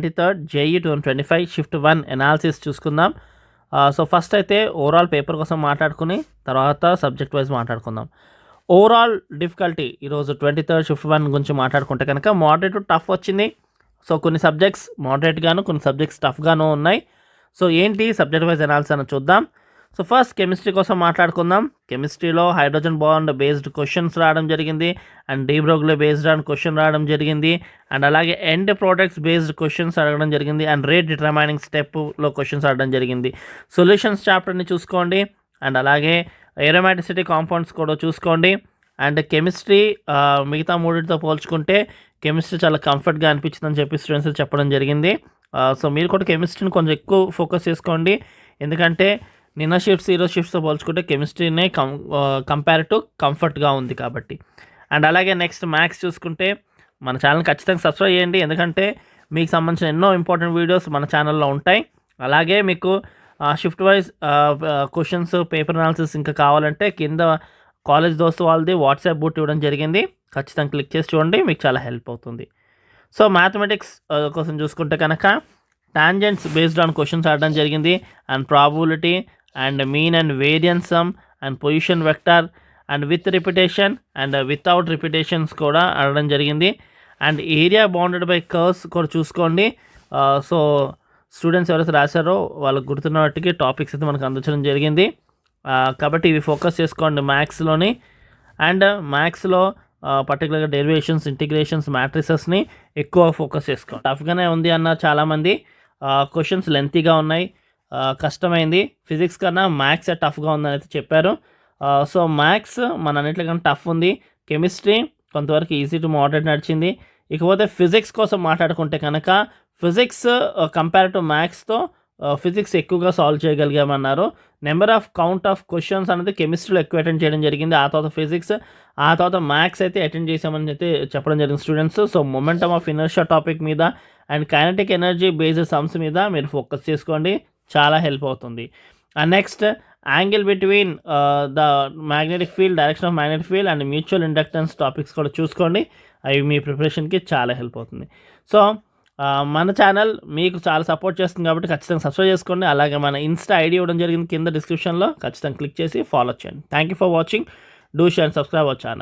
23rd JEE 2025 shift 1 analysis చూసుకుందాం. So first అయితే overall paper కోసం మాట్లాడుకుని తర్వాత సబ్జెక్ట్ వైజ్ మాట్లాడుకుందాం. ఓవరాల్ డిఫికల్టీ ఈరోజు 23rd షిఫ్ట్ 1 గురించి మాట్లాడుకుంటే కనుక మోడరేట్ టు టఫ్ వచ్చింది. సో కొన్ని సబ్జెక్ట్స్ మోడరేట్గాను కొన్ని సబ్జెక్ట్స్ టఫ్గాను ఉన్నాయి. సో ఏంటి సబ్జెక్ట్ వైజ్ ఎనాలిసిస్ అని చూద్దాం. సో ఫస్ట్ కెమిస్ట్రీ కోసం మాట్లాడుకుందాం. కెమిస్ట్రీలో హైడ్రోజన్ బాండ్ బేస్డ్ క్వశ్చన్స్ రావడం జరిగింది, and de Broglie based on question రావడం జరిగింది, అండ్ అలాగే ఎండ్ ప్రోడక్ట్స్ బేస్డ్ క్వశ్చన్స్ అడగడం జరిగింది, అండ్ రేట్ డిటర్మైనింగ్ స్టెప్లో క్వశ్చన్స్ అడగడం జరిగింది. సొల్యూషన్స్ చాప్టర్ని చూసుకోండి, అండ్ అలాగే ఏరోమాటిసిటీ కాంపౌండ్స్ కూడా చూసుకోండి. అండ్ కెమిస్ట్రీ మిగతా మూడింటితో పోల్చుకుంటే కెమిస్ట్రీ చాలా కంఫర్ట్గా అనిపించిందని చెప్పి స్టూడెంట్స్ చెప్పడం జరిగింది. సో మీరు కూడా కెమిస్ట్రీని కొంచెం ఎక్కువ ఫోకస్ చేసుకోండి, ఎందుకంటే నిన్న షిఫ్ట్స్ ఈరోజు షిఫ్ట్స్తో పోల్చుకుంటే కెమిస్ట్రీనే కంపేరిటివ్ కంఫర్ట్గా ఉంది కాబట్టి. అండ్ అలాగే నెక్స్ట్ మ్యాథ్స్ చూసుకుంటే మన ఛానల్ ఖచ్చితంగా సబ్స్క్రైబ్ చేయండి, ఎందుకంటే మీకు సంబంధించిన ఎన్నో ఇంపార్టెంట్ వీడియోస్ మన ఛానల్లో ఉంటాయి. అలాగే మీకు shift wise questions paper analysis ఇంకా కావాలంటే కింద కాలేజ్ దోస్తు వాళ్ళది వాట్సాప్ బూట్ ఇవ్వడం జరిగింది, ఖచ్చితంగా క్లిక్ చేసి చూడండి, మీకు చాలా హెల్ప్ అవుతుంది. సో మ్యాథమెటిక్స్ కోసం చూసుకుంటే కనుక టాంజెంట్స్ బేస్డ్ ఆన్ క్వశ్చన్స్ ఆడడం జరిగింది, and probability and mean and variance some and position vector and with repetition and without repetitions కూడా అడగడం జరిగింది. And area bounded by curves కూడా చూసుకోండి. సో స్టూడెంట్స్ ఎవరైతే రాశారో వాళ్ళకి గుర్తున్న వాటికి టాపిక్స్ అయితే మనకు అందించడం జరిగింది, కాబట్టి ఇవి ఫోకస్ చేసుకోండి మ్యాథ్స్లోని. అండ్ మ్యాథ్స్లో పర్టికులర్గా డెరివేషన్స్, ఇంటిగ్రేషన్స్, మ్యాట్రిసెస్ని ఎక్కువ ఫోకస్ చేసుకోండి. టఫ్గానే ఉంది అన్న చాలామంది, క్వశ్చన్స్ లెంతీగా ఉన్నాయి, కష్టమైంది. ఫిజిక్స్ కన్నా మ్యాథ్స్ టఫ్గా ఉందని అయితే చెప్పారు. సో మ్యాథ్స్ మన అన్నింటికన్నా టఫ్ ఉంది. కెమిస్ట్రీ కొంతవరకు ఈజీ టు మోడరేట్ నడిచింది. ఇకపోతే ఫిజిక్స్ కోసం మాట్లాడుకుంటే కనుక ఫిజిక్స్ కంపేర్ టు మ్యాథ్స్తో ఫిజిక్స్ ఎక్కువగా సాల్వ్ చేయగలిగామన్నారు. Number of count of questions అనేది కెమిస్ట్రీలో ఎక్కువ అటెండ్ చేయడం జరిగింది, ఆ తర్వాత ఫిజిక్స్, ఆ తర్వాత మ్యాథ్స్ అయితే అటెండ్ చేసామని అయితే చెప్పడం జరిగింది students. So moment of inertia topic మీద and kinetic energy based sums మీద మీరు ఫోకస్ చేసుకోండి, చాలా హెల్ప్ అవుతుంది. And next angle between the magnetic field, direction of magnetic field and mutual inductance topics కూడా చూసుకోండి, అవి మీ ప్రిపరేషన్కి చాలా హెల్ప్ అవుతుంది. సో మన ఛానల్ మీకు చాలా సపోర్ట్ చేస్తుంది కాబట్టి ఖచ్చితంగా సబ్స్క్రైబ్ చేసుకోండి. అలాగే మన ఇన్స్టా ఐడి ఇవ్వడం జరిగింది కింద డిస్క్రిప్షన్లో, ఖచ్చితంగా క్లిక్ చేసి ఫాలో చేయండి. Thank you for watching. Do share and subscribe our channel.